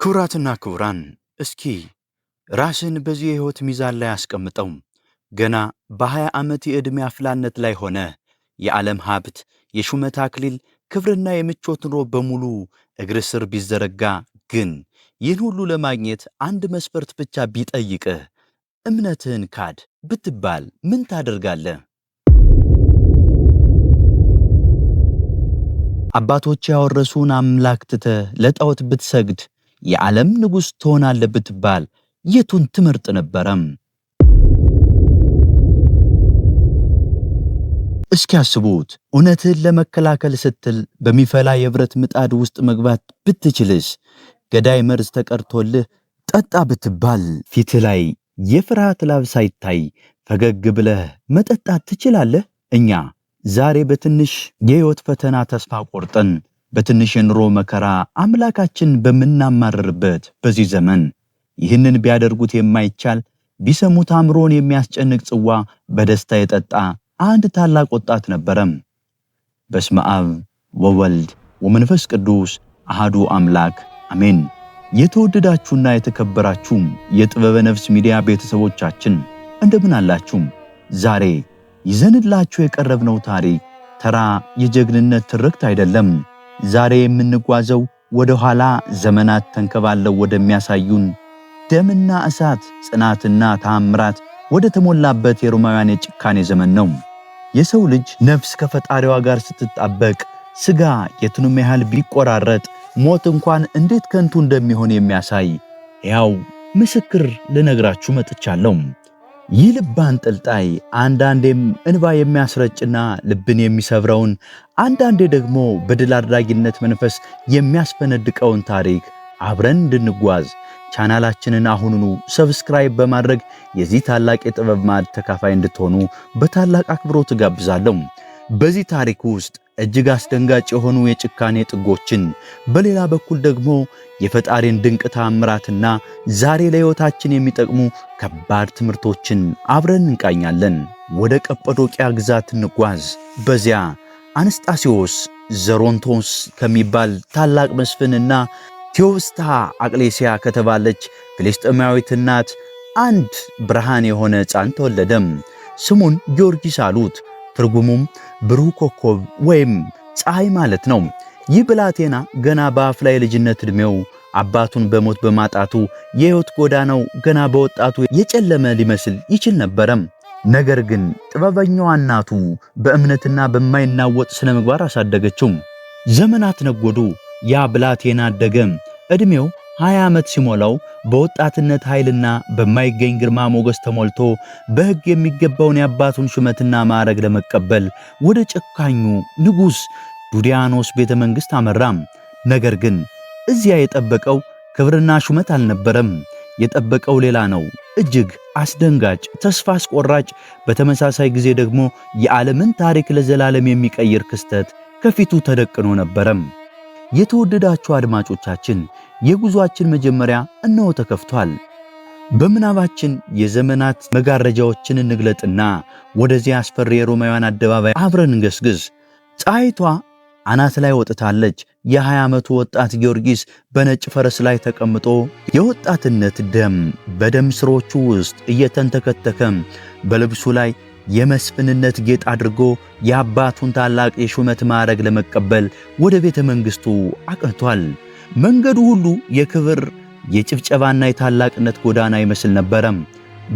ክቡራትና ክቡራን እስኪ ራስን በዚህ የህይወት ሚዛን ላይ አስቀምጠው። ገና በ20 ዓመት የዕድሜ አፍላነት ላይ ሆነ የዓለም ሀብት፣ የሹመት አክሊል፣ ክብርና የምቾት ኑሮ በሙሉ እግር ስር ቢዘረጋ ግን ይህን ሁሉ ለማግኘት አንድ መስፈርት ብቻ ቢጠይቅህ እምነትህን ካድ ብትባል ምን ታደርጋለህ? አባቶች ያወረሱን አምላክ ትተህ ለጣዖት ብትሰግድ የዓለም ንጉሥ ትሆናለህ ብትባል የቱን ትመርጥ ነበረም? እስኪ ያስቡት። እውነትህን ለመከላከል ስትል በሚፈላ የብረት ምጣድ ውስጥ መግባት ብትችልስ? ገዳይ መርዝ ተቀርቶልህ ጠጣ ብትባል ፊትህ ላይ የፍርሃት ላብ ሳይታይ ፈገግ ብለህ መጠጣት ትችላለህ? እኛ ዛሬ በትንሽ የሕይወት ፈተና ተስፋ ቆርጠን በትንሽ የኑሮ መከራ አምላካችን በምናማርርበት በዚህ ዘመን ይህንን ቢያደርጉት የማይቻል ቢሰሙት አእምሮን የሚያስጨንቅ ጽዋ በደስታ የጠጣ አንድ ታላቅ ወጣት ነበረም። በስመ አብ ወወልድ ወመንፈስ ቅዱስ አሃዱ አምላክ አሜን። የተወደዳችሁና የተከበራችሁ የጥበበ ነፍስ ሚዲያ ቤተሰቦቻችን እንደምን አላችሁ? ዛሬ ይዘንላችሁ የቀረብነው ታሪክ ተራ የጀግንነት ትርክት አይደለም። ዛሬ የምንጓዘው ወደ ኋላ ዘመናት ተንከባለው ወደሚያሳዩን ደምና እሳት፣ ጽናትና ተአምራት ወደ ተሞላበት የሮማውያን የጭካኔ ዘመን ነው። የሰው ልጅ ነፍስ ከፈጣሪዋ ጋር ስትጣበቅ፣ ስጋ የቱንም ያህል ቢቆራረጥ ሞት እንኳን እንዴት ከንቱ እንደሚሆን የሚያሳይ ያው ምስክር ልነግራችሁ መጥቻለሁ። ይህ ልብ አንጠልጣይ አንዳንዴም እንባ የሚያስረጭና ልብን የሚሰብረውን አንዳንዴ ደግሞ በድል አድራጊነት መንፈስ የሚያስፈነድቀውን ታሪክ አብረን እንድንጓዝ ቻናላችንን አሁኑኑ ሰብስክራይብ በማድረግ የዚህ ታላቅ የጥበብ ማዕድ ተካፋይ እንድትሆኑ በታላቅ አክብሮት ጋብዛለሁ። በዚህ ታሪክ ውስጥ እጅግ አስደንጋጭ የሆኑ የጭካኔ ጥጎችን፣ በሌላ በኩል ደግሞ የፈጣሪን ድንቅ ተአምራትና ዛሬ ለሕይወታችን የሚጠቅሙ ከባድ ትምህርቶችን አብረን እንቃኛለን። ወደ ቀጰዶቅያ ግዛት እንጓዝ። በዚያ አንስጣሴዎስ ዘሮንቶስ ከሚባል ታላቅ መስፍንና ቴዎብስታ አቅሌስያ ከተባለች ፍልስጥኤማዊት እናት አንድ ብርሃን የሆነ ሕፃን ተወለደም። ስሙን ጊዮርጊስ አሉት። ትርጉሙም ብሩህ ኮከብ ወይም ፀሐይ ማለት ነው። ይህ ብላቴና ገና በአፍላ የልጅነት ዕድሜው አባቱን በሞት በማጣቱ የሕይወት ጎዳናው ገና በወጣቱ የጨለመ ሊመስል ይችል ነበረም። ነገር ግን ጥበበኛዋ እናቱ በእምነትና በማይናወጥ ስነ ምግባር አሳደገችው። ዘመናት ነጎዱ። ያ ብላቴና አደገ። ዕድሜው 20 ዓመት ሲሞላው በወጣትነት ኃይልና በማይገኝ ግርማ ሞገስ ተሞልቶ በሕግ የሚገባውን የአባቱን ሹመትና ማዕረግ ለመቀበል ወደ ጨካኙ ንጉሥ ዱዲያኖስ ቤተ መንግሥት አመራም። ነገር ግን እዚያ የጠበቀው ክብርና ሹመት አልነበረም። የጠበቀው ሌላ ነው። እጅግ አስደንጋጭ፣ ተስፋ አስቆራጭ፣ በተመሳሳይ ጊዜ ደግሞ የዓለምን ታሪክ ለዘላለም የሚቀይር ክስተት ከፊቱ ተደቅኖ ነበረም። የተወደዳችሁ አድማጮቻችን የጉዟችን መጀመሪያ እነሆ ተከፍቷል። በምናባችን የዘመናት መጋረጃዎችን እንግለጥና ወደዚህ አስፈሪ የሮማውያን አደባባይ አብረን እንገስግስ። ፀሐይቷ አናት ላይ ወጥታለች። የ20 ዓመቱ ወጣት ጊዮርጊስ በነጭ ፈረስ ላይ ተቀምጦ የወጣትነት ደም በደም ስሮቹ ውስጥ እየተንተከተከ በልብሱ ላይ የመስፍንነት ጌጥ አድርጎ የአባቱን ታላቅ የሹመት ማዕረግ ለመቀበል ወደ ቤተ መንግሥቱ አቅንቷል። መንገዱ ሁሉ የክብር የጭብጨባና የታላቅነት ጎዳና ይመስል ነበረም።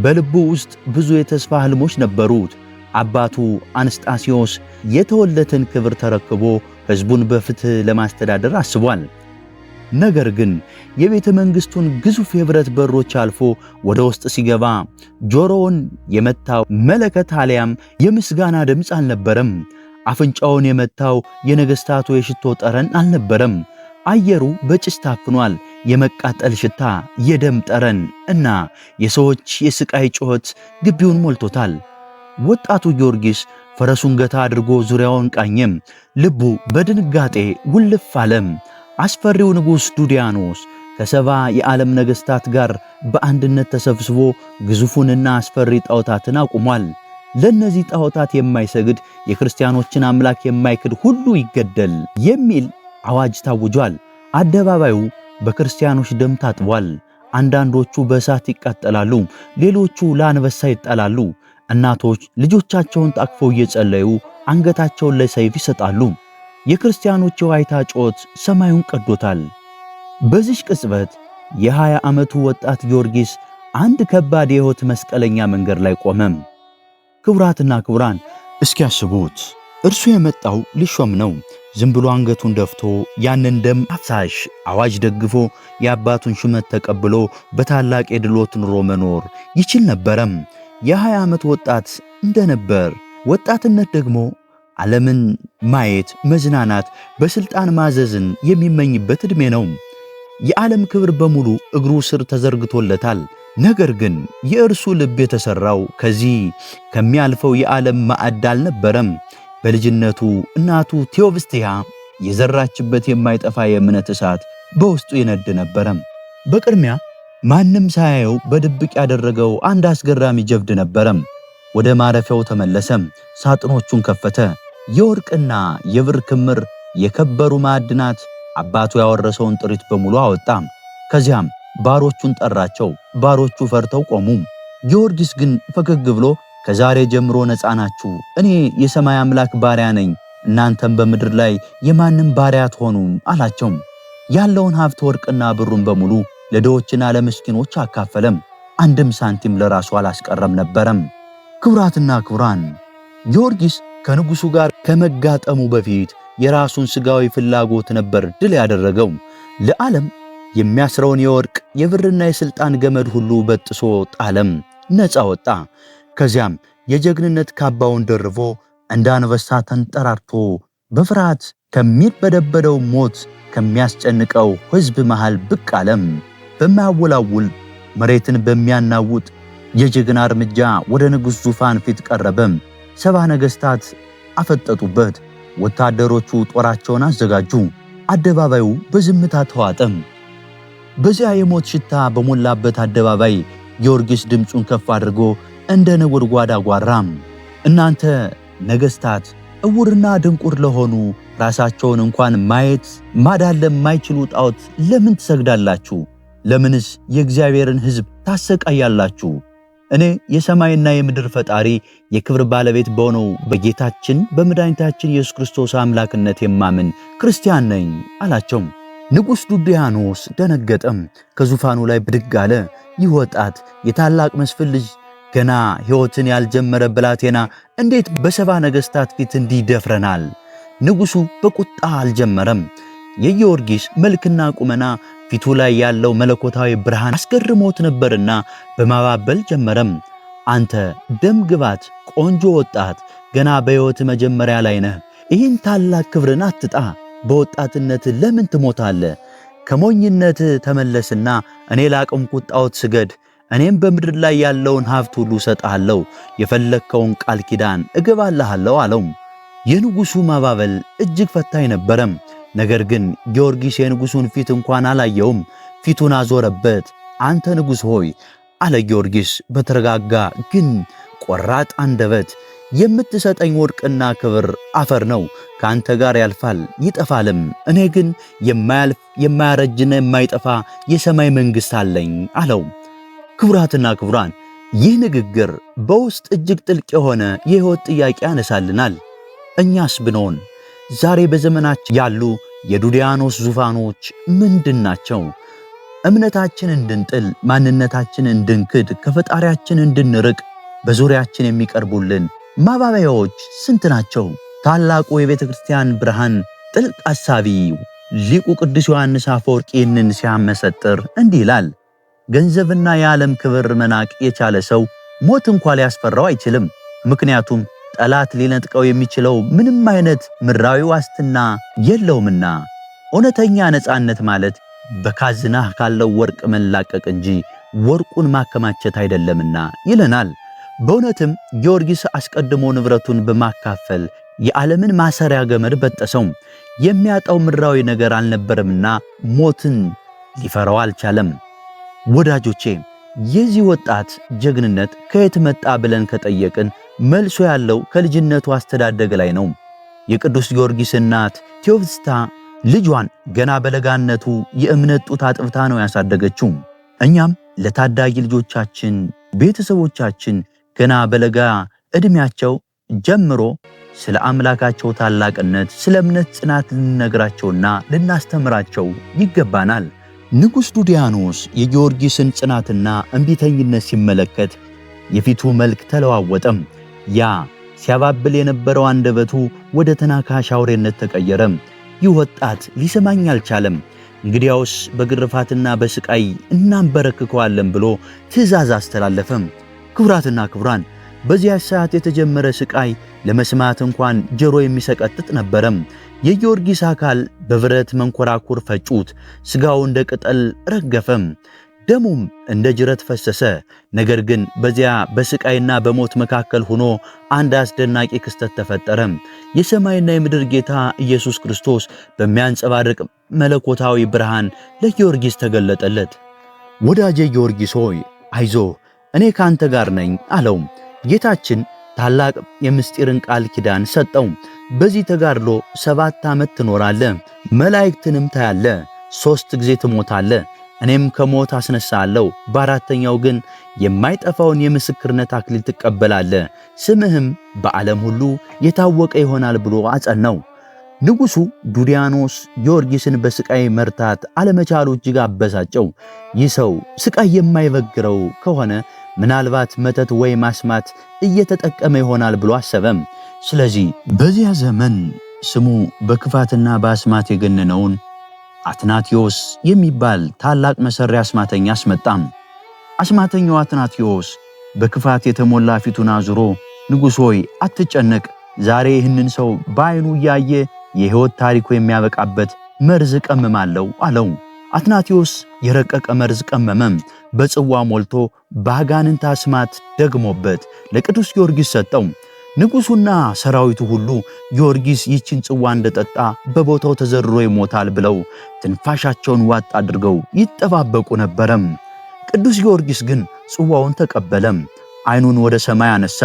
በልቡ ውስጥ ብዙ የተስፋ ህልሞች ነበሩት። አባቱ አንስጣሴዎስ የተወለትን ክብር ተረክቦ ሕዝቡን በፍትህ ለማስተዳደር አስቧል። ነገር ግን የቤተ መንግሥቱን ግዙፍ የብረት በሮች አልፎ ወደ ውስጥ ሲገባ ጆሮውን የመታው መለከት አልያም የምስጋና ድምፅ አልነበረም። አፍንጫውን የመታው የነገሥታቱ የሽቶ ጠረን አልነበረም። አየሩ በጭስ ታፍኗል። የመቃጠል ሽታ፣ የደም ጠረን እና የሰዎች የስቃይ ጩኸት ግቢውን ሞልቶታል። ወጣቱ ጊዮርጊስ ፈረሱን ገታ አድርጎ ዙሪያውን ቃኘም። ልቡ በድንጋጤ ውልፍ አለም። አስፈሪው ንጉሥ ዱዲያኖስ ከሰባ የዓለም ነገሥታት ጋር በአንድነት ተሰብስቦ ግዙፉንና አስፈሪ ጣዖታትን አቁሟል። ለእነዚህ ጣዖታት የማይሰግድ የክርስቲያኖችን አምላክ የማይክድ ሁሉ ይገደል የሚል አዋጅ ታውጇል። አደባባዩ በክርስቲያኖች ደም ታጥቧል። አንዳንዶቹ በእሳት ይቃጠላሉ፣ ሌሎቹ ለአንበሳ ይጣላሉ። እናቶች ልጆቻቸውን ታቅፈው እየጸለዩ አንገታቸውን ለሰይፍ ይሰጣሉ። የክርስቲያኖች የዋይታ ጮት ሰማዩን ቀዶታል። በዚህ ቅጽበት የ20 ዓመቱ ወጣት ጊዮርጊስ አንድ ከባድ የሕይወት መስቀለኛ መንገድ ላይ ቆመም። ክቡራትና ክቡራን እስኪ ያስቡት፣ እርሱ የመጣው ሊሾም ነው። ዝም ብሎ አንገቱን ደፍቶ ያንን ደም አፍሳሽ አዋጅ ደግፎ የአባቱን ሹመት ተቀብሎ በታላቅ የድሎት ኑሮ መኖር ይችል ነበረም። የ20 ዓመት ወጣት እንደነበር ወጣትነት ደግሞ ዓለምን ማየት፣ መዝናናት፣ በስልጣን ማዘዝን የሚመኝበት ዕድሜ ነው። የዓለም ክብር በሙሉ እግሩ ስር ተዘርግቶለታል። ነገር ግን የእርሱ ልብ የተሰራው ከዚህ ከሚያልፈው የዓለም ማዕድ አልነበረም። በልጅነቱ እናቱ ቴዎብስቲያ የዘራችበት የማይጠፋ የእምነት እሳት በውስጡ ይነድ ነበረም። በቅድሚያ ማንም ሳያየው በድብቅ ያደረገው አንድ አስገራሚ ጀብድ ነበረም። ወደ ማረፊያው ተመለሰም። ሳጥኖቹን ከፈተ። የወርቅና የብር ክምር፣ የከበሩ ማዕድናት፣ አባቱ ያወረሰውን ጥሪት በሙሉ አወጣ። ከዚያም ባሮቹን ጠራቸው። ባሮቹ ፈርተው ቆሙ። ጊዮርጊስ ግን ፈገግ ብሎ ከዛሬ ጀምሮ ነፃ ናችሁ፣ እኔ የሰማይ አምላክ ባሪያ ነኝ፣ እናንተም በምድር ላይ የማንም ባሪያ አትሆኑም አላቸው። ያለውን ሀብት ወርቅና ብሩን በሙሉ ለድሆችና ለምስኪኖች አካፈለም። አንድም ሳንቲም ለራሱ አላስቀረም ነበረም። ክቡራትና ክቡራን ጊዮርጊስ ከንጉሱ ጋር ከመጋጠሙ በፊት የራሱን ስጋዊ ፍላጎት ነበር ድል ያደረገው። ለዓለም የሚያስረውን የወርቅ የብርና የስልጣን ገመድ ሁሉ በጥሶ ጣለም፣ ነፃ ወጣ። ከዚያም የጀግንነት ካባውን ደርቦ እንደ አንበሳ ተንጠራርቶ በፍርሃት ከሚበደበደው ሞት ከሚያስጨንቀው ሕዝብ መሃል ብቅ አለም። በማያወላውል መሬትን በሚያናውጥ የጀግና እርምጃ ወደ ንጉሥ ዙፋን ፊት ቀረበም። 70 ነገሥታት አፈጠጡበት። ወታደሮቹ ጦራቸውን አዘጋጁ። አደባባዩ በዝምታ ተዋጠም። በዚያ የሞት ሽታ በሞላበት አደባባይ ጊዮርጊስ ድምፁን ከፍ አድርጎ እንደ ነጎድጓድ አጓራም። እናንተ ነገሥታት እውርና ድንቁር ለሆኑ ራሳቸውን እንኳን ማየት ማዳን ለማይችሉ ጣዖት ለምን ትሰግዳላችሁ? ለምንስ የእግዚአብሔርን ሕዝብ ታሰቃያላችሁ? እኔ የሰማይና የምድር ፈጣሪ የክብር ባለቤት በሆነው በጌታችን በመድኃኒታችን ኢየሱስ ክርስቶስ አምላክነት የማምን ክርስቲያን ነኝ አላቸው። ንጉሥ ዱድያኖስ ደነገጠም። ከዙፋኑ ላይ ብድግ አለ። ይህ ወጣት የታላቅ መስፍን ልጅ ገና ሕይወትን ያልጀመረ ብላቴና እንዴት በ70 ነገሥታት ፊት እንዲህ ይደፍረናል? ንጉሡ በቁጣ አልጀመረም። የጊዮርጊስ መልክና ቁመና ፊቱ ላይ ያለው መለኮታዊ ብርሃን አስገርሞት ነበርና በማባበል ጀመረም። አንተ ደም ግባት ቆንጆ ወጣት፣ ገና በሕይወት መጀመሪያ ላይ ነህ። ይህን ታላቅ ክብርን አትጣ። በወጣትነት ለምን ትሞታለህ? ከሞኝነት ተመለስና እኔ ላቆምኩት ጣዖት ስገድ። እኔም በምድር ላይ ያለውን ሀብት ሁሉ እሰጥሃለሁ፣ የፈለግከውን ቃል ኪዳን እገባልሃለሁ አለው። የንጉሡ ማባበል እጅግ ፈታኝ ነበረም። ነገር ግን ጊዮርጊስ የንጉሡን ፊት እንኳን አላየውም። ፊቱን አዞረበት። አንተ ንጉሥ ሆይ አለ ጊዮርጊስ በተረጋጋ ግን ቆራጥ አንደበት፣ የምትሰጠኝ ወርቅና ክብር አፈር ነው፣ ከአንተ ጋር ያልፋል ይጠፋልም። እኔ ግን የማያልፍ የማያረጅና የማይጠፋ የሰማይ መንግሥት አለኝ አለው። ክቡራትና ክቡራን ይህ ንግግር በውስጥ እጅግ ጥልቅ የሆነ የሕይወት ጥያቄ ያነሳልናል። እኛስ ብንሆን ዛሬ በዘመናችን ያሉ የዱድያኖስ ዙፋኖች ምንድን ናቸው? እምነታችን እንድንጥል፣ ማንነታችን እንድንክድ፣ ከፈጣሪያችን እንድንርቅ በዙሪያችን የሚቀርቡልን ማባበያዎች ስንት ናቸው? ታላቁ የቤተ ክርስቲያን ብርሃን ጥልቅ አሳቢ ሊቁ ቅዱስ ዮሐንስ አፈወርቅ ይህንን ሲያመሰጥር እንዲህ ይላል። ገንዘብና የዓለም ክብር መናቅ የቻለ ሰው ሞት እንኳ ሊያስፈራው አይችልም። ምክንያቱም ጠላት ሊነጥቀው የሚችለው ምንም አይነት ምድራዊ ዋስትና የለውምና። እውነተኛ ነፃነት ማለት በካዝናህ ካለው ወርቅ መላቀቅ እንጂ ወርቁን ማከማቸት አይደለምና ይለናል። በእውነትም ጊዮርጊስ አስቀድሞ ንብረቱን በማካፈል የዓለምን ማሰሪያ ገመድ በጠሰው። የሚያጣው ምድራዊ ነገር አልነበረምና ሞትን ሊፈራው አልቻለም። ወዳጆቼ የዚህ ወጣት ጀግንነት ከየት መጣ ብለን ከጠየቅን መልሶ ያለው ከልጅነቱ አስተዳደግ ላይ ነው። የቅዱስ ጊዮርጊስ እናት ቴዎብስታ ልጇን ገና በለጋነቱ የእምነት ጡት አጥብታ ነው ያሳደገችው። እኛም ለታዳጊ ልጆቻችን ቤተሰቦቻችን ገና በለጋ ዕድሜያቸው ጀምሮ ስለ አምላካቸው ታላቅነት፣ ስለ እምነት ጽናት ልንነግራቸውና ልናስተምራቸው ይገባናል። ንጉሥ ዱዲያኖስ የጊዮርጊስን ጽናትና እምቢተኝነት ሲመለከት የፊቱ መልክ ተለዋወጠም። ያ ሲያባብል የነበረው አንደበቱ ወደ ተናካሽ አውሬነት ተቀየረ። ይህ ወጣት ሊሰማኝ አልቻለም። እንግዲያውስ በግርፋትና በስቃይ እናንበረክከዋለን ብሎ ትእዛዝ አስተላለፈም። ክቡራትና ክቡራን፣ በዚያ ሰዓት የተጀመረ ስቃይ ለመስማት እንኳን ጆሮ የሚሰቀጥጥ ነበረም። የጊዮርጊስ አካል በብረት መንኮራኩር ፈጩት። ስጋው እንደ ቅጠል ረገፈም፣ ደሙም እንደ ጅረት ፈሰሰ። ነገር ግን በዚያ በስቃይና በሞት መካከል ሆኖ አንድ አስደናቂ ክስተት ተፈጠረ። የሰማይና የምድር ጌታ ኢየሱስ ክርስቶስ በሚያንጸባርቅ መለኮታዊ ብርሃን ለጊዮርጊስ ተገለጠለት። ወዳጄ ጊዮርጊስ ሆይ አይዞህ፣ እኔ ካንተ ጋር ነኝ አለው። ጌታችን ታላቅ የምስጢርን ቃል ኪዳን ሰጠው። በዚህ ተጋድሎ 7 ዓመት ትኖራለህ፣ መላእክትንም ታያለህ፣ 3 ጊዜ ትሞታለህ፣ እኔም ከሞት አስነሳለሁ፣ በአራተኛው ግን የማይጠፋውን የምስክርነት አክሊል ትቀበላለህ፣ ስምህም በዓለም ሁሉ የታወቀ ይሆናል ብሎ አጸናው። ንጉሡ ዱዲያኖስ ጊዮርጊስን በስቃይ መርታት አለመቻሉ እጅግ አበሳጨው። ይህ ሰው ስቃይ የማይበግረው ከሆነ ምናልባት መተት ወይ ማስማት እየተጠቀመ ይሆናል ብሎ አሰበም። ስለዚህ በዚያ ዘመን ስሙ በክፋትና በአስማት የገነነውን አትናቴዎስ የሚባል ታላቅ መሰሪ አስማተኛ አስመጣም። አስማተኛው አትናቴዎስ በክፋት የተሞላ ፊቱን አዙሮ ንጉሥ ሆይ አትጨነቅ፣ ዛሬ ይህንን ሰው በዓይኑ እያየ የሕይወት ታሪኩ የሚያበቃበት መርዝ ቀምማለሁ አለው። አትናቴዎስ የረቀቀ መርዝ ቀመመም። በጽዋ ሞልቶ በአጋንንት አስማት ደግሞበት ለቅዱስ ጊዮርጊስ ሰጠው። ንጉሡና ሰራዊቱ ሁሉ ጊዮርጊስ ይችን ጽዋ እንደጠጣ በቦታው ተዘርሮ ይሞታል ብለው ትንፋሻቸውን ዋጥ አድርገው ይጠባበቁ ነበረም። ቅዱስ ጊዮርጊስ ግን ጽዋውን ተቀበለም። ዓይኑን ወደ ሰማይ አነሳ።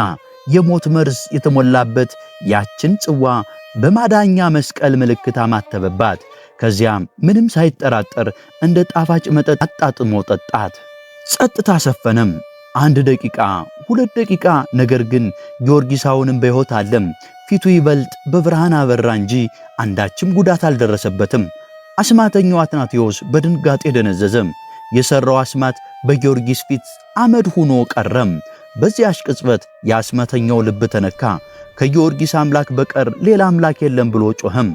የሞት መርዝ የተሞላበት ያችን ጽዋ በማዳኛ መስቀል ምልክት አማተበባት። ከዚያም ምንም ሳይጠራጠር እንደ ጣፋጭ መጠጥ አጣጥሞ ጠጣት። ጸጥታ ሰፈነም። 1 ደቂቃ፣ 2 ደቂቃ። ነገር ግን ጊዮርጊስ አሁንም በሕይወት አለም። ፊቱ ይበልጥ በብርሃን አበራ እንጂ አንዳችም ጉዳት አልደረሰበትም። አስማተኛው አትናቴዎስ በድንጋጤ ደነዘዘም። የሠራው አስማት በጊዮርጊስ ፊት አመድ ሆኖ ቀረም። በዚያች ቅጽበት የአስማተኛው ልብ ተነካ። ከጊዮርጊስ አምላክ በቀር ሌላ አምላክ የለም ብሎ ጮኸም።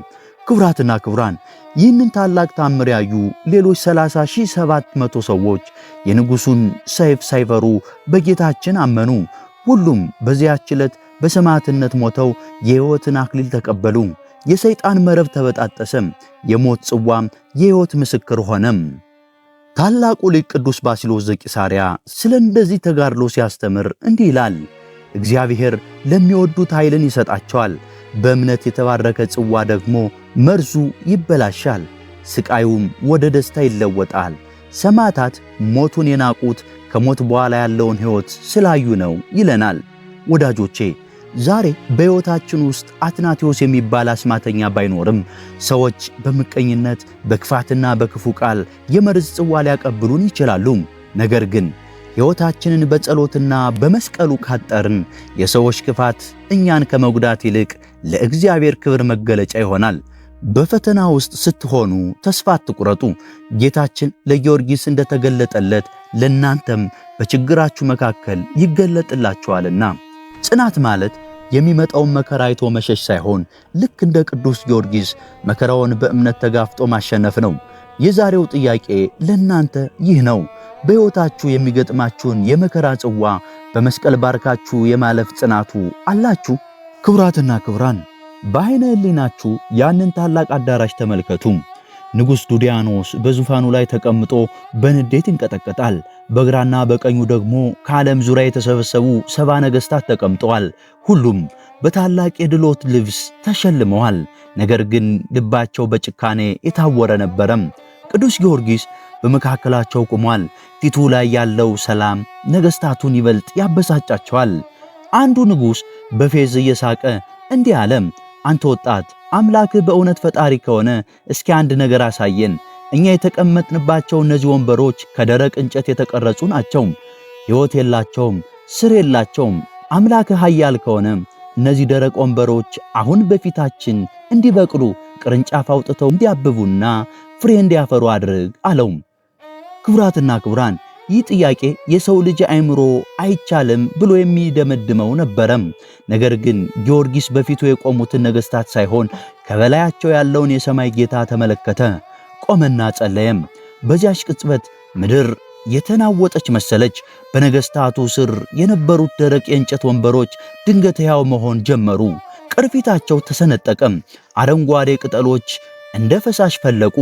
ክቡራትና ክቡራን፣ ይህንን ታላቅ ታምር ያዩ ሌሎች 30,700 ሰዎች የንጉሡን ሰይፍ ሳይፈሩ በጌታችን አመኑ። ሁሉም በዚያች ዕለት በሰማዕትነት ሞተው የሕይወትን አክሊል ተቀበሉ። የሰይጣን መረብ ተበጣጠሰም። የሞት ጽዋም የሕይወት ምስክር ሆነም። ታላቁ ሊቅ ቅዱስ ባስልዮስ ዘቂሳርያ ስለ እንደዚህ ተጋድሎ ሲያስተምር እንዲህ ይላል። እግዚአብሔር ለሚወዱት ኃይልን ይሰጣቸዋል። በእምነት የተባረከ ጽዋ ደግሞ መርዙ ይበላሻል፣ ስቃዩም ወደ ደስታ ይለወጣል። ሰማዕታት ሞቱን የናቁት ከሞት በኋላ ያለውን ሕይወት ስላዩ ነው ይለናል። ወዳጆቼ ዛሬ በሕይወታችን ውስጥ አትናቴዎስ የሚባል አስማተኛ ባይኖርም ሰዎች በምቀኝነት በክፋትና በክፉ ቃል የመርዝ ጽዋ ሊያቀብሉን ይችላሉ። ነገር ግን ሕይወታችንን በጸሎትና በመስቀሉ ካጠርን የሰዎች ክፋት እኛን ከመጉዳት ይልቅ ለእግዚአብሔር ክብር መገለጫ ይሆናል። በፈተና ውስጥ ስትሆኑ ተስፋ አትቁረጡ። ጌታችን ለጊዮርጊስ እንደተገለጠለት ለእናንተም በችግራችሁ መካከል ይገለጥላችኋልና። ጽናት ማለት የሚመጣውን መከራ አይቶ መሸሽ ሳይሆን ልክ እንደ ቅዱስ ጊዮርጊስ መከራውን በእምነት ተጋፍጦ ማሸነፍ ነው። የዛሬው ጥያቄ ለእናንተ ይህ ነው። በሕይወታችሁ የሚገጥማችሁን የመከራ ጽዋ በመስቀል ባርካችሁ የማለፍ ጽናቱ አላችሁ? ክቡራትና ክቡራን፣ በዓይነ ሕሊናችሁ ያንን ታላቅ አዳራሽ ተመልከቱ። ንጉሥ ዱዲያኖስ በዙፋኑ ላይ ተቀምጦ በንዴት ይንቀጠቀጣል። በግራና በቀኙ ደግሞ ከዓለም ዙሪያ የተሰበሰቡ 70 ነገሥታት ተቀምጠዋል። ሁሉም በታላቅ የድሎት ልብስ ተሸልመዋል። ነገር ግን ልባቸው በጭካኔ የታወረ ነበረም። ቅዱስ ጊዮርጊስ በመካከላቸው ቆሟል። ፊቱ ላይ ያለው ሰላም ነገሥታቱን ይበልጥ ያበሳጫቸዋል። አንዱ ንጉሥ በፌዝ እየሳቀ እንዲህ አለ፣ አንተ ወጣት አምላክህ በእውነት ፈጣሪ ከሆነ እስኪ አንድ ነገር አሳየን። እኛ የተቀመጥንባቸው እነዚህ ወንበሮች ከደረቅ እንጨት የተቀረጹ ናቸው። ሕይወት የላቸውም፣ ስር የላቸውም። አምላክህ ኃያል ከሆነ እነዚህ ደረቅ ወንበሮች አሁን በፊታችን እንዲበቅሉ ቅርንጫፍ አውጥተው እንዲያብቡና ፍሬ እንዲያፈሩ አድርግ አለው። ክቡራትና ክቡራን፣ ይህ ጥያቄ የሰው ልጅ አእምሮ አይቻልም ብሎ የሚደመድመው ነበረም። ነገር ግን ጊዮርጊስ በፊቱ የቆሙትን ነገሥታት ሳይሆን ከበላያቸው ያለውን የሰማይ ጌታ ተመለከተ። ቆመና ጸለየም። በዚያች ቅጽበት ምድር የተናወጠች መሰለች። በነገሥታቱ ስር የነበሩት ደረቅ የእንጨት ወንበሮች ድንገት ሕያው መሆን ጀመሩ። ቅርፊታቸው ተሰነጠቀም። አረንጓዴ ቅጠሎች እንደ ፈሳሽ ፈለቁ።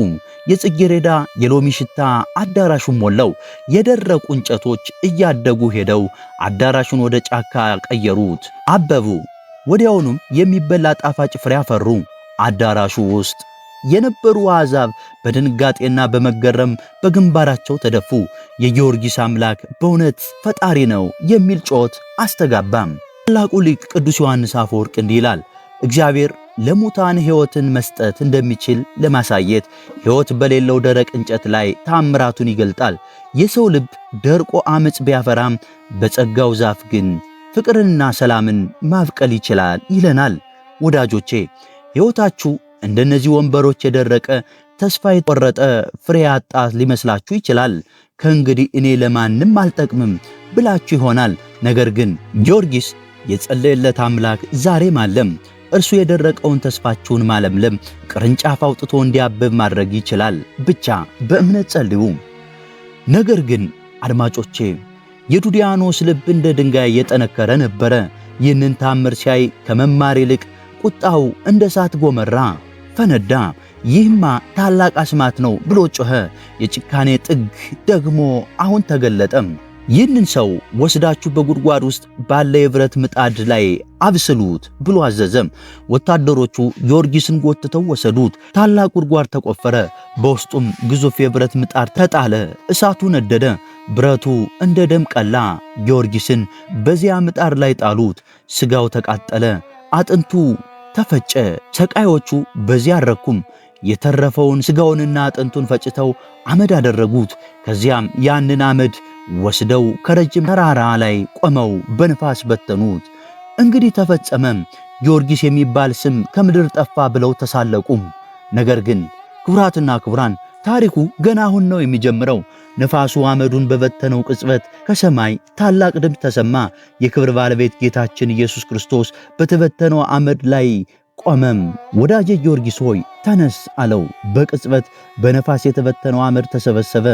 የጽጌረዳ የሎሚ ሽታ አዳራሹን ሞላው። የደረቁ እንጨቶች እያደጉ ሄደው አዳራሹን ወደ ጫካ ቀየሩት፣ አበቡ። ወዲያውኑም የሚበላ ጣፋጭ ፍሬ አፈሩ። አዳራሹ ውስጥ የነበሩ አሕዛብ በድንጋጤና በመገረም በግንባራቸው ተደፉ። የጊዮርጊስ አምላክ በእውነት ፈጣሪ ነው የሚል ጮት አስተጋባም። ታላቁ ሊቅ ቅዱስ ዮሐንስ አፈወርቅ እንዲህ ይላል፣ እግዚአብሔር ለሙታን ሕይወትን መስጠት እንደሚችል ለማሳየት ሕይወት በሌለው ደረቅ እንጨት ላይ ታምራቱን ይገልጣል። የሰው ልብ ደርቆ አመጽ ቢያፈራም በጸጋው ዛፍ ግን ፍቅርንና ሰላምን ማብቀል ይችላል ይለናል። ወዳጆቼ ሕይወታችሁ እንደነዚህ ወንበሮች የደረቀ ተስፋ የቆረጠ ፍሬ ያጣ ሊመስላችሁ ይችላል። ከእንግዲህ እኔ ለማንም አልጠቅምም ብላችሁ ይሆናል። ነገር ግን ጊዮርጊስ የጸለየለት አምላክ ዛሬም አለም። እርሱ የደረቀውን ተስፋችሁን ማለምለም፣ ቅርንጫፍ አውጥቶ እንዲያብብ ማድረግ ይችላል። ብቻ በእምነት ጸልዩ። ነገር ግን አድማጮቼ የዱዲያኖስ ልብ እንደ ድንጋይ የጠነከረ ነበረ። ይህንን ታምር ሲያይ ከመማር ይልቅ ቁጣው እንደ እሳት ጎመራ፣ ፈነዳ። ይህማ ታላቅ አስማት ነው ብሎ ጮኸ። የጭካኔ ጥግ ደግሞ አሁን ተገለጠም። ይህንን ሰው ወስዳችሁ በጉድጓድ ውስጥ ባለ የብረት ምጣድ ላይ አብስሉት ብሎ አዘዘም። ወታደሮቹ ጊዮርጊስን ጎትተው ወሰዱት። ታላቅ ጉድጓድ ተቆፈረ። በውስጡም ግዙፍ የብረት ምጣድ ተጣለ። እሳቱ ነደደ። ብረቱ እንደ ደም ቀላ። ጊዮርጊስን በዚያ ምጣድ ላይ ጣሉት። ሥጋው ተቃጠለ፣ አጥንቱ ተፈጨ። ሰቃዮቹ በዚያ አረኩም። የተረፈውን ሥጋውንና አጥንቱን ፈጭተው አመድ አደረጉት። ከዚያም ያንን አመድ ወስደው ከረጅም ተራራ ላይ ቆመው በንፋስ በተኑት። እንግዲህ ተፈጸመም፣ ጊዮርጊስ የሚባል ስም ከምድር ጠፋ ብለው ተሳለቁም። ነገር ግን ክቡራትና ክቡራን ታሪኩ ገና አሁን ነው የሚጀምረው። ነፋሱ አመዱን በበተነው ቅጽበት ከሰማይ ታላቅ ድምፅ ተሰማ። የክብር ባለቤት ጌታችን ኢየሱስ ክርስቶስ በተበተነው አመድ ላይ ቆመም። ወዳጄ ጊዮርጊስ ሆይ ተነስ አለው። በቅጽበት በነፋስ የተበተነው አመድ ተሰበሰበ።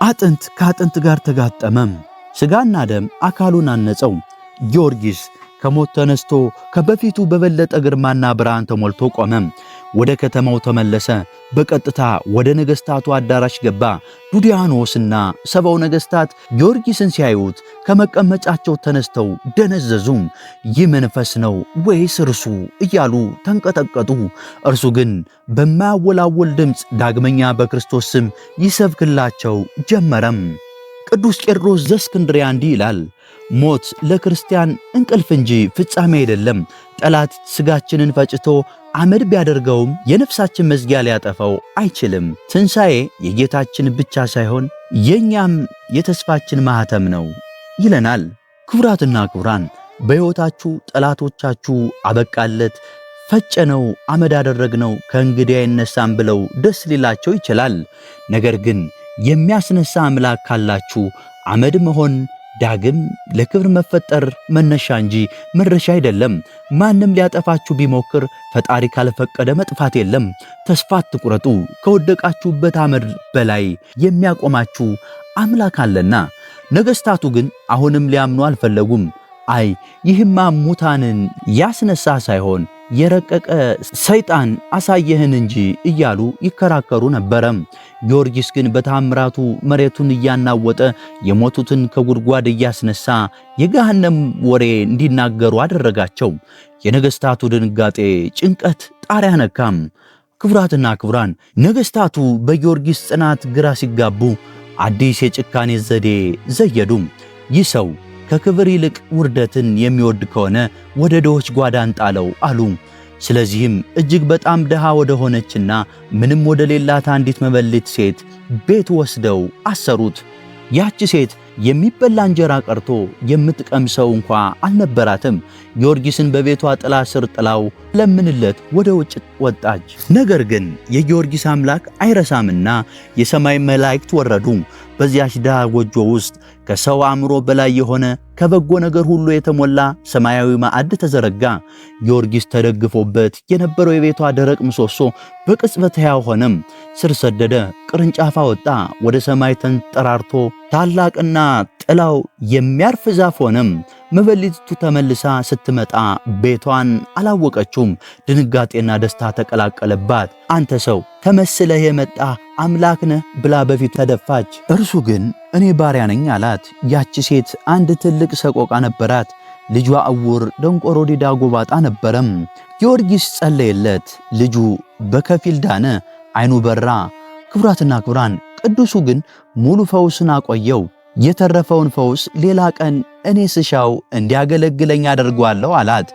አጥንት ከአጥንት ጋር ተጋጠመም። ሥጋና ደም አካሉን አነጸው። ጊዮርጊስ ከሞት ተነስቶ ከበፊቱ በበለጠ ግርማና ብርሃን ተሞልቶ ቆመም። ወደ ከተማው ተመለሰ። በቀጥታ ወደ ነገሥታቱ አዳራሽ ገባ። ዱዲያኖስና ሰባው ነገሥታት ጊዮርጊስን ሲያዩት ከመቀመጫቸው ተነስተው ደነዘዙ። ይህ መንፈስ ነው ወይስ እርሱ እያሉ ተንቀጠቀጡ። እርሱ ግን በማያወላወል ድምፅ ዳግመኛ በክርስቶስ ስም ይሰብክላቸው ጀመረም። ቅዱስ ቄርሎስ ዘእስክንድርያ እንዲህ ይላል፣ ሞት ለክርስቲያን እንቅልፍ እንጂ ፍጻሜ አይደለም። ጠላት ሥጋችንን ፈጭቶ አመድ ቢያደርገውም የነፍሳችን መዝጊያ ሊያጠፋው አይችልም። ትንሣኤ የጌታችን ብቻ ሳይሆን የእኛም የተስፋችን ማኅተም ነው ይለናል። ክቡራትና ክቡራን በሕይወታችሁ ጠላቶቻችሁ አበቃለት፣ ፈጨነው፣ አመድ አደረግነው፣ ከእንግዲህ አይነሳም ብለው ደስ ሊላቸው ይችላል። ነገር ግን የሚያስነሳ አምላክ ካላችሁ አመድ መሆን ዳግም ለክብር መፈጠር መነሻ እንጂ መድረሻ አይደለም። ማንም ሊያጠፋችሁ ቢሞክር ፈጣሪ ካልፈቀደ መጥፋት የለም። ተስፋ አትቁረጡ። ከወደቃችሁበት አመድ በላይ የሚያቆማችሁ አምላክ አለና። ነገሥታቱ ግን አሁንም ሊያምኑ አልፈለጉም። አይ ይህማ ሙታንን ያስነሳ ሳይሆን የረቀቀ ሰይጣን አሳየህን እንጂ እያሉ ይከራከሩ ነበረም። ጊዮርጊስ ግን በታምራቱ መሬቱን እያናወጠ የሞቱትን ከጉድጓድ እያስነሳ የገሃነም ወሬ እንዲናገሩ አደረጋቸው። የነገሥታቱ ድንጋጤ፣ ጭንቀት ጣሪያ ነካም። ክቡራትና ክቡራን ነገሥታቱ በጊዮርጊስ ጽናት ግራ ሲጋቡ አዲስ የጭካኔ ዘዴ ዘየዱም። ይህ ሰው ከክብር ይልቅ ውርደትን የሚወድ ከሆነ ወደ ድሆች ጓዳ እንጣለው አሉ። ስለዚህም እጅግ በጣም ድሃ ወደ ሆነችና ምንም ወደ ሌላት አንዲት መበለት ሴት ቤት ወስደው አሰሩት። ያቺ ሴት የሚበላ እንጀራ ቀርቶ የምትቀምሰው እንኳ አልነበራትም። ጊዮርጊስን በቤቷ ጥላ ስር ጥላው ለምንለት ወደ ውጭ ወጣች። ነገር ግን የጊዮርጊስ አምላክ አይረሳምና የሰማይ መላእክት ወረዱ። በዚያች ድሃ ጎጆ ውስጥ ከሰው አእምሮ በላይ የሆነ ከበጎ ነገር ሁሉ የተሞላ ሰማያዊ ማዕድ ተዘረጋ። ጊዮርጊስ ተደግፎበት የነበረው የቤቷ ደረቅ ምሰሶ በቅጽበት ሕያው ሆነም፣ ስር ሰደደ፣ ቅርንጫፍ አወጣ፣ ወደ ሰማይ ተንጠራርቶ ታላቅና ጥላው የሚያርፍ ዛፍ ሆነም። መበለቲቱ ተመልሳ ስትመጣ ቤቷን አላወቀችውም። ድንጋጤና ደስታ ተቀላቀለባት። አንተ ሰው ተመስለህ የመጣ አምላክ ነህ ብላ በፊቱ ተደፋች። እርሱ ግን እኔ ባሪያ ነኝ አላት። ያቺ ሴት አንድ ትልቅ ሰቆቃ ነበራት። ልጇ ዕውር፣ ደንቆሮ፣ ዲዳ፣ ጎባጣ ነበረም። ጊዮርጊስ ጸለየለት። ልጁ በከፊል ዳነ፣ ዓይኑ በራ። ክቡራትና ክቡራን፣ ቅዱሱ ግን ሙሉ ፈውስን አቆየው። የተረፈውን ፈውስ ሌላ ቀን እኔ ስሻው እንዲያገለግለኝ አደርገዋለሁ አላት።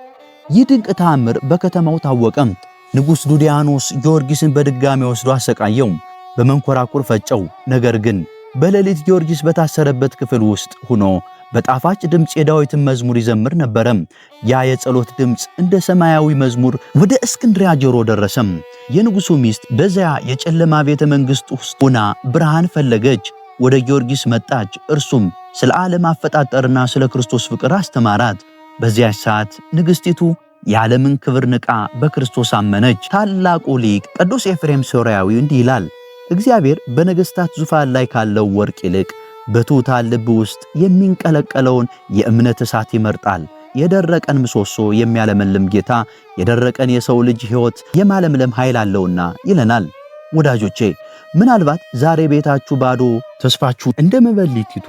ይህ ድንቅ ተአምር በከተማው ታወቀም። ንጉሥ ዱድያኖስ ጊዮርጊስን በድጋሚ ወስዶ አሰቃየው፣ በመንኮራኩር ፈጨው። ነገር ግን በሌሊት ጊዮርጊስ በታሰረበት ክፍል ውስጥ ሆኖ በጣፋጭ ድምፅ የዳዊትን መዝሙር ይዘምር ነበረም። ያ የጸሎት ድምፅ እንደ ሰማያዊ መዝሙር ወደ እስክንድርያ ጆሮ ደረሰም። የንጉሡ ሚስት በዚያ የጨለማ ቤተ መንግሥት ውስጥ ሆና ብርሃን ፈለገች። ወደ ጊዮርጊስ መጣች። እርሱም ስለ ዓለም አፈጣጠርና ስለ ክርስቶስ ፍቅር አስተማራት። በዚያች ሰዓት ንግሥቲቱ የዓለምን ክብር ንቃ በክርስቶስ አመነች። ታላቁ ሊቅ ቅዱስ ኤፍሬም ሶርያዊ እንዲህ ይላል፣ እግዚአብሔር በነገሥታት ዙፋን ላይ ካለው ወርቅ ይልቅ በትሑታን ልብ ውስጥ የሚንቀለቀለውን የእምነት እሳት ይመርጣል። የደረቀን ምሰሶ የሚያለመልም ጌታ የደረቀን የሰው ልጅ ሕይወት የማለምለም ኃይል አለውና ይለናል። ወዳጆቼ ምናልባት ዛሬ ቤታችሁ ባዶ፣ ተስፋችሁ እንደ መበለቲቱ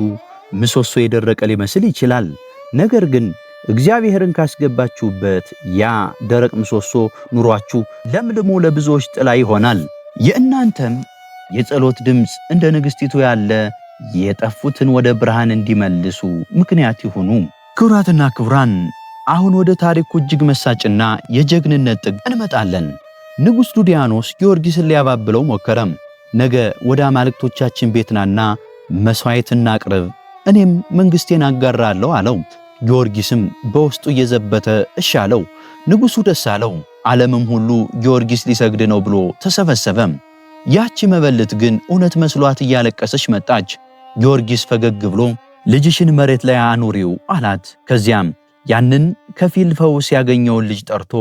ምሰሶ የደረቀ ሊመስል ይችላል። ነገር ግን እግዚአብሔርን ካስገባችሁበት ያ ደረቅ ምሰሶ ኑሯችሁ ለምልሞ ለብዙዎች ጥላ ይሆናል። የእናንተም የጸሎት ድምፅ እንደ ንግሥቲቱ ያለ የጠፉትን ወደ ብርሃን እንዲመልሱ ምክንያት ይሁኑ። ክቡራትና ክቡራን፣ አሁን ወደ ታሪኩ እጅግ መሳጭና የጀግንነት ጥግ እንመጣለን። ንጉሥ ዱድያኖስ ጊዮርጊስን ሊያባብለው ሞከረም። ነገ ወደ አማልክቶቻችን ቤት ናና መሥዋዕት እናቅርብ፣ እኔም መንግሥቴን አጋራለሁ አለው። ጊዮርጊስም በውስጡ እየዘበተ እሺ አለው። ንጉሡ ደስ አለው። ዓለምም ሁሉ ጊዮርጊስ ሊሰግድ ነው ብሎ ተሰበሰበም። ያቺ መበለት ግን እውነት መስሏት እያለቀሰች መጣች። ጊዮርጊስ ፈገግ ብሎ ልጅሽን መሬት ላይ አኑሪው አላት። ከዚያም ያንን ከፊል ፈውስ ያገኘውን ልጅ ጠርቶ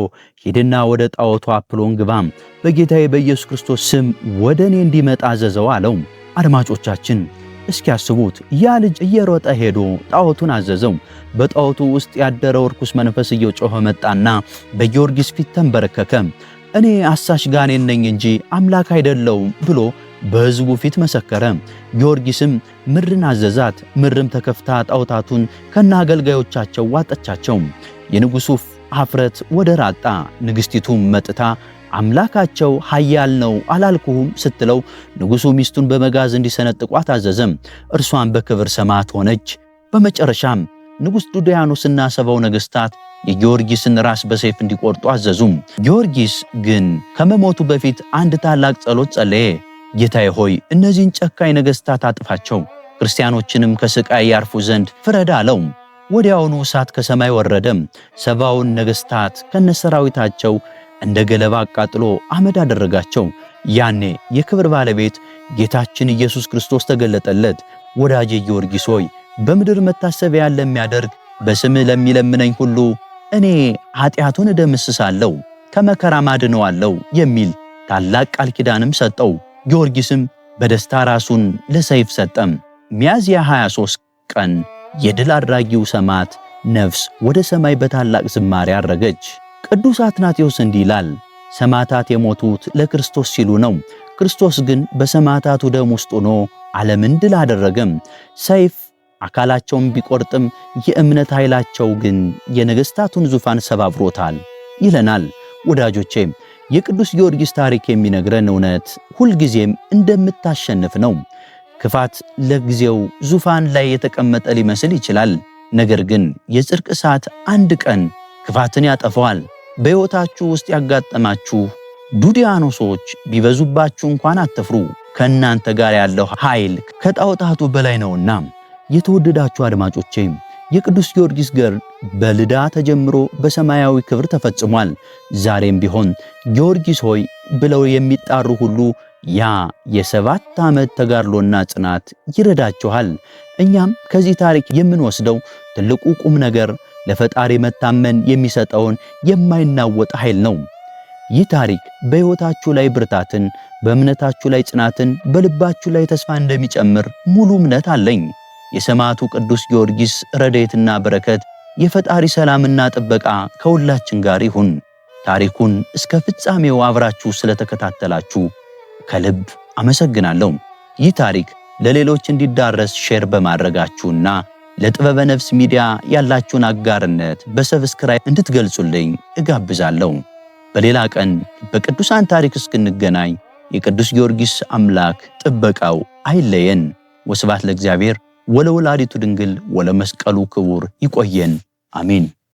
ሂድና ወደ ጣዖቱ አፕሎን ግባም፣ በጌታዬ በኢየሱስ ክርስቶስ ስም ወደ እኔ እንዲመጣ አዘዘው አለው። አድማጮቻችን እስኪ ያስቡት፣ ያ ልጅ እየሮጠ ሄዶ ጣዖቱን አዘዘው። በጣዖቱ ውስጥ ያደረው ርኩስ መንፈስ እየጮኸ መጣና በጊዮርጊስ ፊት ተንበረከከ። እኔ አሳሽ ጋኔን ነኝ እንጂ አምላክ አይደለሁም ብሎ በሕዝቡ ፊት መሰከረ። ጊዮርጊስም ምድርን አዘዛት። ምድርም ተከፍታ ጣዖታቱን ከነ አገልጋዮቻቸው ዋጠቻቸው። የንጉሡ ኀፍረት ወደር አጣ። ንግሥቲቱም መጥታ አምላካቸው ኃያል ነው አላልኩህም ስትለው ንጉሡ ሚስቱን በመጋዝ እንዲሰነጥቋት አዘዘም። እርሷን በክብር ሰማዕት ሆነች። በመጨረሻም ንጉሥ ዱድያኖስና ሰባው ነገሥታት የጊዮርጊስን ራስ በሰይፍ እንዲቆርጡ አዘዙም። ጊዮርጊስ ግን ከመሞቱ በፊት አንድ ታላቅ ጸሎት ጸለየ። ጌታዬ ሆይ እነዚህን ጨካኝ ነገሥታት አጥፋቸው፣ ክርስቲያኖችንም ከስቃይ ያርፉ ዘንድ ፍረድ አለው። ወዲያውኑ እሳት ከሰማይ ወረደም። ሰባውን ነገሥታት ከነሰራዊታቸው እንደ ገለባ አቃጥሎ አመድ አደረጋቸው። ያኔ የክብር ባለቤት ጌታችን ኢየሱስ ክርስቶስ ተገለጠለት። ወዳጄ ጊዮርጊስ ሆይ በምድር መታሰቢያን ለሚያደርግ በስምህ ለሚለምነኝ ሁሉ እኔ ኃጢአቱን እደመስሳለሁ ከመከራም አድነዋለሁ የሚል ታላቅ ቃል ኪዳንም ሰጠው። ጊዮርጊስም በደስታ ራሱን ለሰይፍ ሰጠም። ሚያዝያ 23 ቀን የድል አድራጊው ሰማዕት ነፍስ ወደ ሰማይ በታላቅ ዝማሬ አረገች። ቅዱስ አትናቴዎስ እንዲህ ይላል፣ ሰማዕታት የሞቱት ለክርስቶስ ሲሉ ነው። ክርስቶስ ግን በሰማዕታቱ ደም ውስጥ ሆኖ ዓለምን ድል አደረገም። ሰይፍ አካላቸውን ቢቆርጥም የእምነት ኃይላቸው ግን የነገሥታቱን ዙፋን ሰባብሮታል ይለናል። ወዳጆቼ የቅዱስ ጊዮርጊስ ታሪክ የሚነግረን እውነት ሁልጊዜም እንደምታሸንፍ ነው። ክፋት ለጊዜው ዙፋን ላይ የተቀመጠ ሊመስል ይችላል። ነገር ግን የጽድቅ እሳት አንድ ቀን ክፋትን ያጠፋዋል። በሕይወታችሁ ውስጥ ያጋጠማችሁ ዱዲያኖሶች ቢበዙባችሁ እንኳን አትፍሩ። ከእናንተ ጋር ያለው ኃይል ከጣዖታቱ በላይ ነውና። የተወደዳችሁ አድማጮቼ የቅዱስ ጊዮርጊስ ገድል በልዳ ተጀምሮ በሰማያዊ ክብር ተፈጽሟል። ዛሬም ቢሆን ጊዮርጊስ ሆይ ብለው የሚጣሩ ሁሉ ያ የ7 ዓመት ተጋድሎና ጽናት ይረዳችኋል። እኛም ከዚህ ታሪክ የምንወስደው ትልቁ ቁም ነገር ለፈጣሪ መታመን የሚሰጠውን የማይናወጥ ኃይል ነው። ይህ ታሪክ በሕይወታችሁ ላይ ብርታትን፣ በእምነታችሁ ላይ ጽናትን፣ በልባችሁ ላይ ተስፋ እንደሚጨምር ሙሉ እምነት አለኝ። የሰማዕቱ ቅዱስ ጊዮርጊስ ረድኤትና በረከት፣ የፈጣሪ ሰላምና ጥበቃ ከሁላችን ጋር ይሁን። ታሪኩን እስከ ፍጻሜው አብራችሁ ስለተከታተላችሁ ከልብ አመሰግናለሁ። ይህ ታሪክ ለሌሎች እንዲዳረስ ሼር በማድረጋችሁና ለጥበበ ነፍስ ሚዲያ ያላችሁን አጋርነት በሰብስክራይብ እንድትገልጹልኝ እጋብዛለሁ። በሌላ ቀን በቅዱሳን ታሪክ እስክንገናኝ የቅዱስ ጊዮርጊስ አምላክ ጥበቃው አይለየን። ወስብሐት ለእግዚአብሔር ወለወላዲቱ ድንግል ወለመስቀሉ ክቡር። ይቆየን። አሜን።